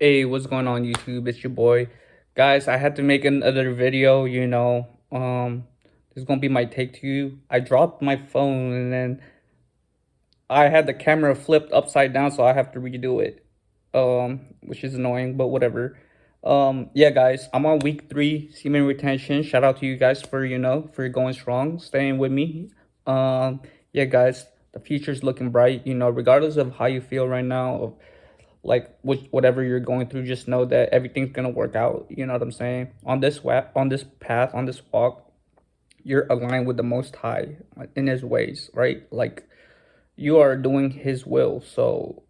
Hey, what's going on YouTube? It's your boy. Guys, I had to make another video, this is gonna be my take to you. I dropped my phone and then I had the camera flipped upside down, so I have to redo it. Which is annoying, but whatever. Yeah, guys, I'm on week 3, semen retention. Shout out to you guys for for going strong, staying with me. Yeah, guys, the future's looking bright, regardless of how you feel right now, like whatever you're going through, just know that everything's gonna work out. You know what I'm saying? On this path, on this walk, you're aligned with the Most High in His ways, right? Like you are doing His will, so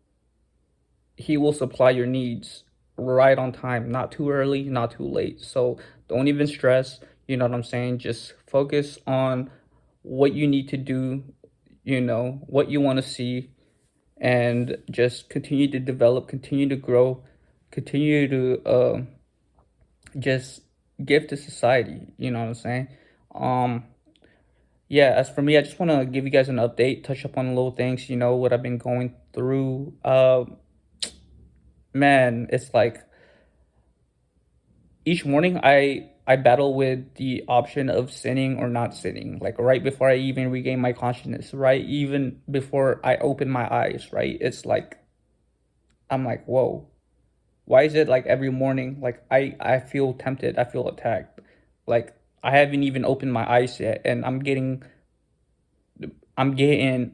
He will supply your needs right on time, not too early, not too late. So don't even stress. You know what I'm saying? Just focus on what you need to do. What you want to see, and just continue to develop, continue to grow, continue to just give to society. You know what I'm saying? Um, yeah, as for me, I just want to give you guys an update, touch up on little things, what I've been going through. Man, it's like each morning I battle with the option of sinning or not sinning, like right before I even regain my consciousness, right? Even before I open my eyes, right? It's like I'm like, whoa, why is it like every morning, like I feel tempted, I feel attacked, like I haven't even opened my eyes yet, and I'm getting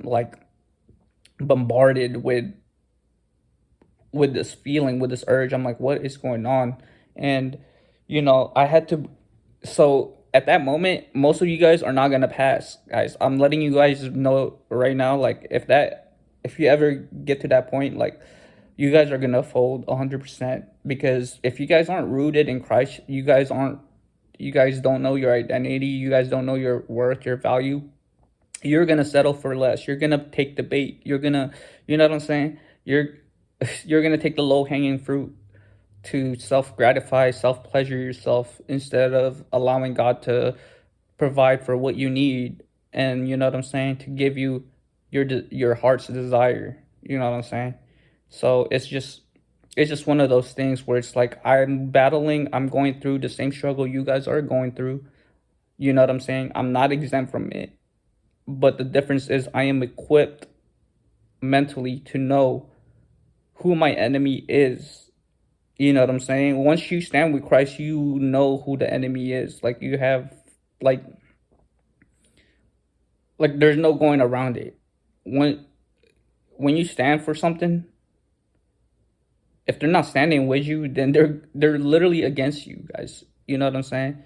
like bombarded with this feeling, with this urge. I'm like, what is going on? And I had to. So at that moment, most of you guys are not gonna pass, guys. I'm letting you guys know right now. Like if you ever get to that point, like you guys are gonna fold 100%, because if you guys aren't rooted in Christ, you guys don't know your identity. You guys don't know your worth, your value. You're gonna settle for less. You're gonna take the bait. You know what I'm saying? You're gonna take the low hanging fruit to self gratify, self pleasure yourself, instead of allowing God to provide for what you need, and you know what I'm saying, to give you your heart's desire. You know what I'm saying? So it's just one of those things where it's like I'm going through the same struggle you guys are going through. You know what I'm saying? I'm not exempt from it, but the difference is I am equipped mentally to know who my enemy is. You know what I'm saying? Once you stand with Christ, you know who the enemy is. Like you have like there's no going around it. When when you stand for something, if they're not standing with you, then they're literally against you, guys. You know what I'm saying?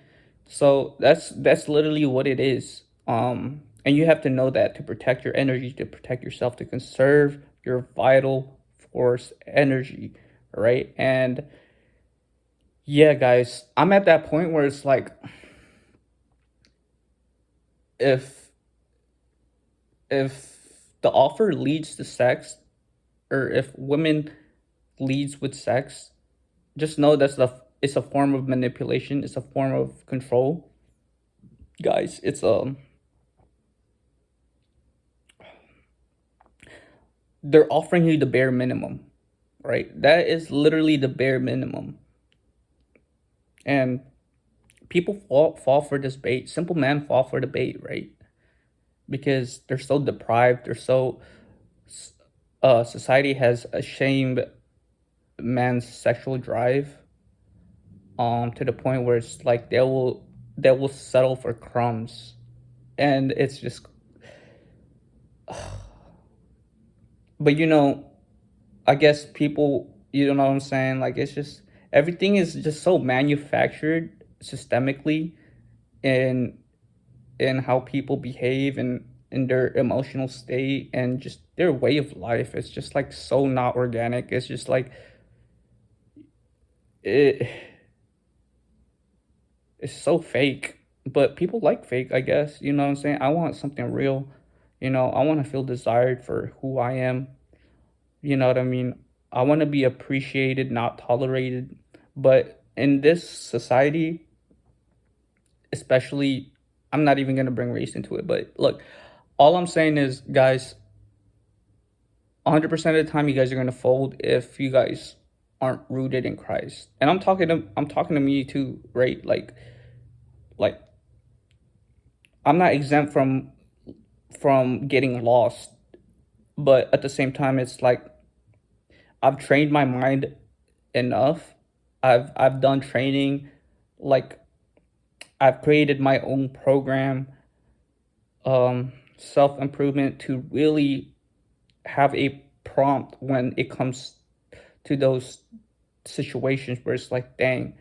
So that's literally what it is. And you have to know that to protect your energy, to protect yourself, to conserve your vital force energy, right? And yeah, guys, I'm at that point where it's like if if the offer leads to sex, or if women leads with sex, just know it's a form of manipulation, it's a form of control, guys. They're offering you the bare minimum, right? That is literally the bare minimum. And people fall for this bait. Simple men fall for the bait, right? Because they're so deprived, they're so society has ashamed man's sexual drive, to the point where it's like they will settle for crumbs. And it's just, but I guess people, you know what I'm saying, like it's just everything is just so manufactured systemically in how people behave, and in their emotional state, and just their way of life. It's just like so not organic. It's just like it it's so fake. But people like fake, I guess. You know what I'm saying? I want something real. I want to feel desired for who I am. You know what I mean? I want to be appreciated, not tolerated. But in this society, especially, I'm not even going to bring race into it. But look, all I'm saying is, guys, 100% of the time, you guys are going to fold if you guys aren't rooted in Christ. And I'm talking to me too, right? Like I'm not exempt from getting lost, but at the same time it's like I've trained my mind enough. I've done training, like I've created my own program, self-improvement to really have a prompt when it comes to those situations where it's like, dang,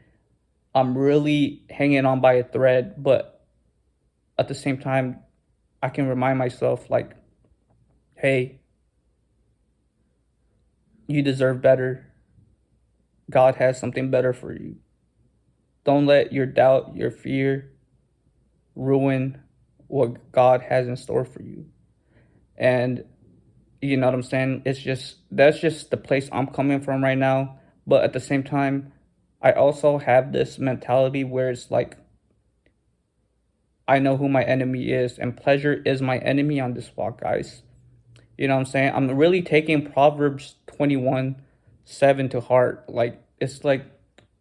I'm really hanging on by a thread, but at the same time, I can remind myself, like, hey, you deserve better. God has something better for you. Don't let your doubt, your fear ruin what God has in store for you. And you know what I'm saying? It's just, that's just the place I'm coming from right now. But at the same time, I also have this mentality where it's like, I know who my enemy is, and pleasure is my enemy on this walk, guys. You know what I'm saying? I'm really taking Proverbs 21:7 to heart. Like, it's like,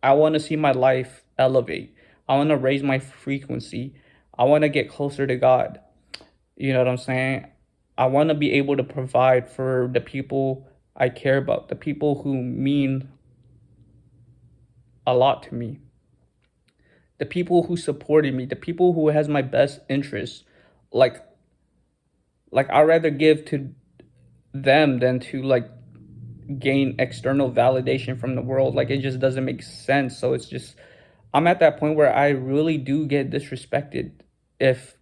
I want to see my life elevate. I want to raise my frequency. I want to get closer to God. You know what I'm saying? I want to be able to provide for the people I care about, the people who mean a lot to me, the people who supported me, the people who has my best interests. Like, I'd rather give to them than to like gain external validation from the world. Like, it just doesn't make sense. So it's just, I'm at that point where I really do get disrespected if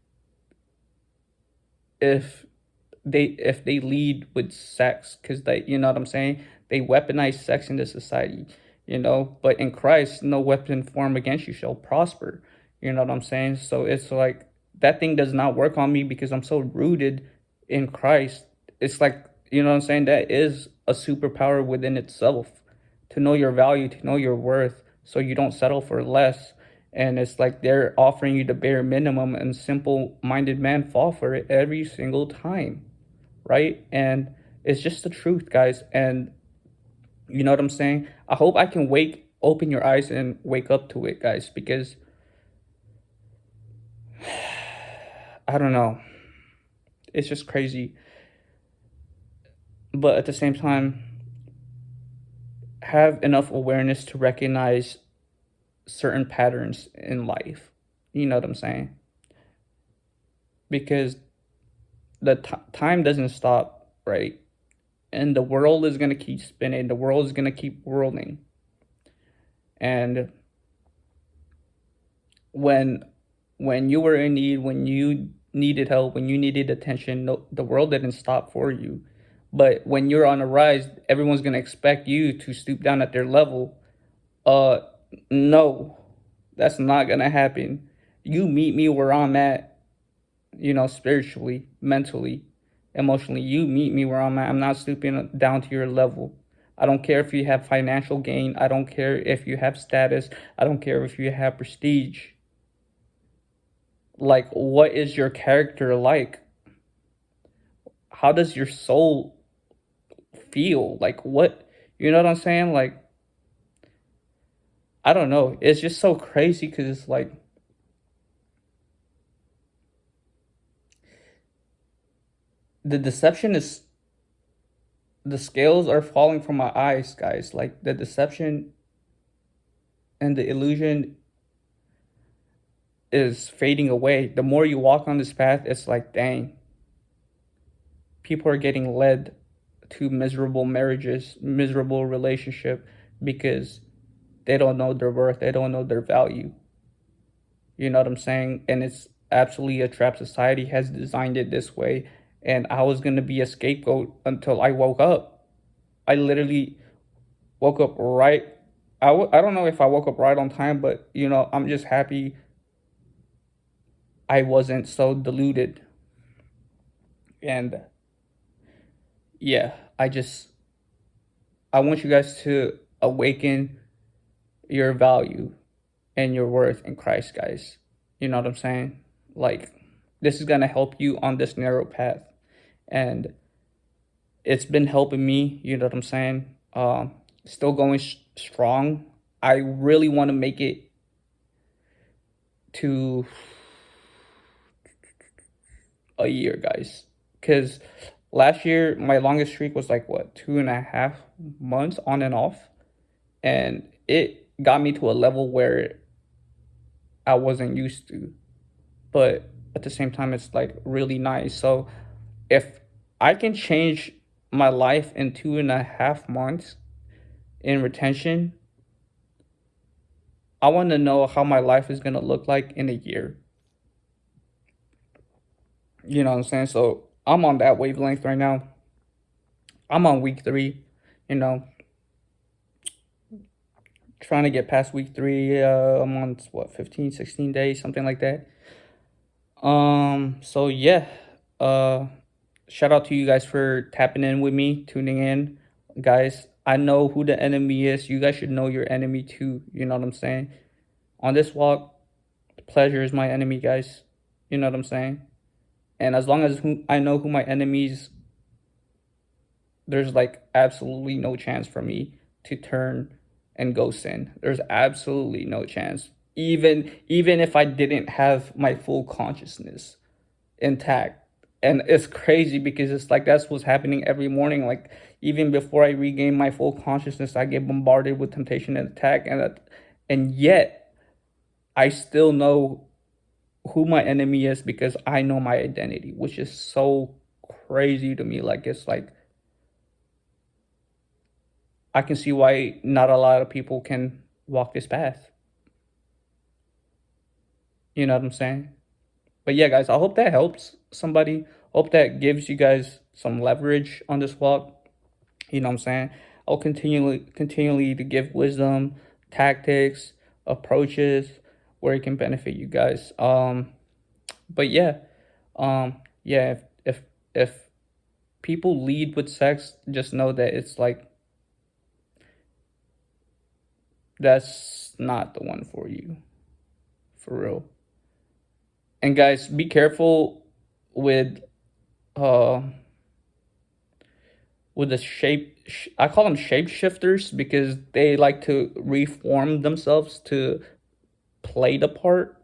if if they lead with sex, because they, you know what I'm saying, they weaponize sex in the society, but in Christ no weapon formed against you shall prosper. You know what I'm saying? So it's like, that thing does not work on me because I'm so rooted in Christ. It's like, you know what I'm saying, that is a superpower within itself, to know your value, to know your worth, so you don't settle for less. And it's like they're offering you the bare minimum, and simple minded men fall for it every single time, right? And it's just the truth, guys. And you know what I'm saying? I hope I can open your eyes and wake up to it, guys, because I don't know. It's just crazy. But at the same time, have enough awareness to recognize certain patterns in life. You know what I'm saying? Because the time doesn't stop, right? And the world is going to keep spinning. The world is going to keep whirling. And when you were in need, when you needed help, when you needed attention, no, the world didn't stop for you. But when you're on a rise, everyone's going to expect you to stoop down at their level. Uh, no, that's not going to happen. You meet me where I'm at, spiritually, mentally, emotionally. You meet me where I'm at. I'm not stooping down to your level. I don't care if you have financial gain. I don't care if you have status. I don't care if you have prestige. Like, what is your character like? How does your soul feel? Like, what, you know what I'm saying? Like, I don't know. It's just so crazy because it's like, the deception is, the scales are falling from my eyes, guys. Like, the deception and the illusion is fading away. The more you walk on this path, it's like, dang, people are getting led to miserable marriages, miserable relationship, because they don't know their worth, they don't know their value. You know what I'm saying? And it's absolutely a trap. Society has designed it this way. And I was going to be a scapegoat until I woke up. I literally woke up right. I don't know if I woke up right on time, but I'm just happy I wasn't so deluded. And yeah, I want you guys to awaken your value and your worth in Christ, guys. You know what I'm saying? Like, this is going to help you on this narrow path. And it's been helping me, you know what I'm saying? Still going strong. I really want to make it to a year, guys. Because last year, my longest streak was like what, 2.5 months on and off. And it got me to a level where I wasn't used to. But at the same time, it's like really nice. So if I can change my life in 2.5 months in retention, I want to know how my life is going to look like in a year. You know what I'm saying? So I'm on that wavelength right now. I'm on week 3, you know, trying to get past week 3. I'm on what, 15, 16 days, something like that. So yeah, uh, shout out to you guys for tapping in with me, tuning in. Guys, I know who the enemy is. You guys should know your enemy too. You know what I'm saying? On this walk, pleasure is my enemy, guys. You know what I'm saying? And as long as I know who my enemies, there's like absolutely no chance for me to turn and go sin. There's absolutely no chance. Even if I didn't have my full consciousness intact. And it's crazy because it's like that's what's happening every morning. Like even before I regain my full consciousness, I get bombarded with temptation and attack, and yet I still know who my enemy is because I know my identity, which is so crazy to me. Like it's like I can see why not a lot of people can walk this path. You know what I'm saying? But yeah, guys, I hope that helps somebody. Hope that gives you guys some leverage on this walk. You know what I'm saying? I'll continually to give wisdom, tactics, approaches where it can benefit you guys. But yeah, yeah. If people lead with sex, just know that it's like that's not the one for you, for real. And guys, be careful with uh the I call them shapeshifters because they like to reform themselves to play the part.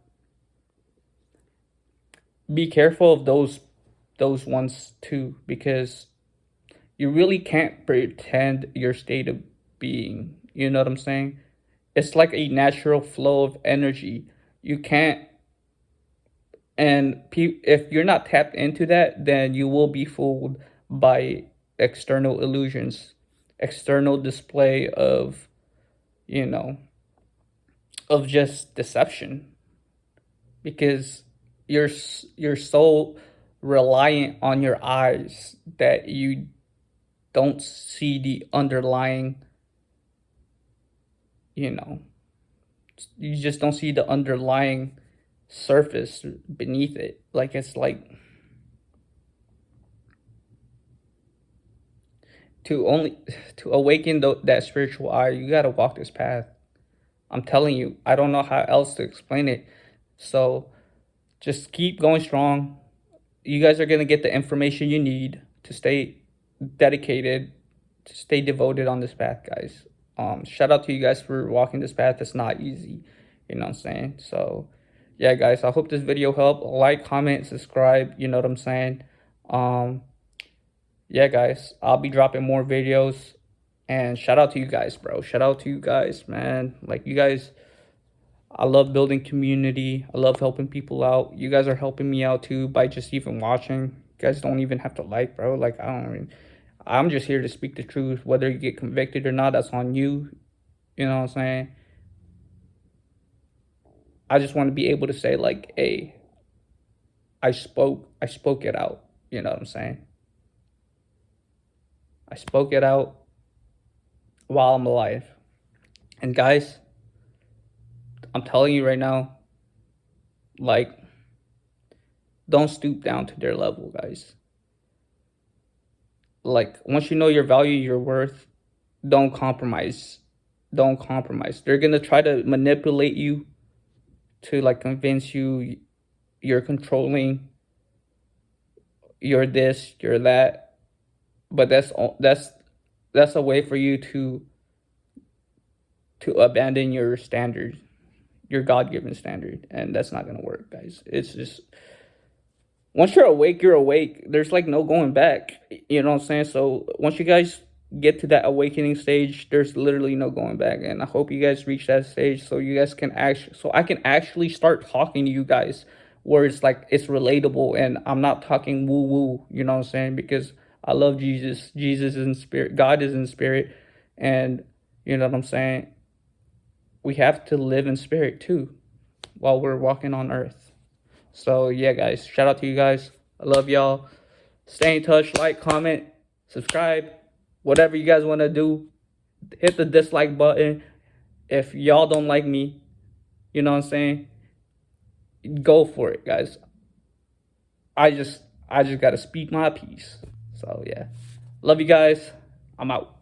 Be careful of those ones too, because you really can't pretend your state of being. You know what I'm saying? It's like a natural flow of energy. You can't, and if you're not tapped into that, then you will be fooled by external illusions, external display of, you know, of just deception, because you're so reliant on your eyes that you don't see the underlying, you know, you just don't see the underlying surface beneath it. Like it's like to only to awaken that spiritual eye, you got to walk this path. I'm telling you, I don't know how else to explain it. So just keep going strong. You guys are going to get the information you need to stay dedicated, to stay devoted on this path, guys. Shout out to you guys for walking this path. It's not easy, you know what I'm saying? So yeah, guys, I hope this video helped. Like, comment, subscribe, you know what I'm saying? Um, yeah, guys, I'll be dropping more videos. And shout out to you guys, bro. Shout out to you guys, man. Like, you guys, I love building community. I love helping people out. You guys are helping me out too by just even watching. You guys don't even have to like, bro. Like, I don't even, I'm just here to speak the truth. Whether you get convicted or not, that's on you. You know what I'm saying? I just want to be able to say like, hey, I spoke it out. You know what I'm saying? I spoke it out while I'm alive. And guys, I'm telling you right now, like, don't stoop down to their level, guys. Like, once you know your value, your worth, don't compromise. Don't compromise. They're gonna try to manipulate you to like convince you you're controlling, you're this, you're that. But that's a way for you to to abandon your standard, your God-given standard, and that's not gonna work, guys. It's just, once you're awake, you're awake. There's like no going back. You know what I'm saying? So once you guys get to that awakening stage, there's literally no going back. And I hope you guys reach that stage so you guys can actually, so I can actually start talking to you guys where it's like it's relatable and I'm not talking woo woo. You know what I'm saying? Because I love Jesus. Jesus is in spirit. God is in spirit, and you know what I'm saying. We have to live in spirit too while we're walking on earth. So yeah, guys, shout out to you guys. I love y'all. Stay in touch, like, comment, subscribe, whatever you guys want to do. Hit the dislike button. If y'all don't like me, you know what I'm saying, go for it, guys. I just gotta speak my piece. So yeah. Love you guys. I'm out.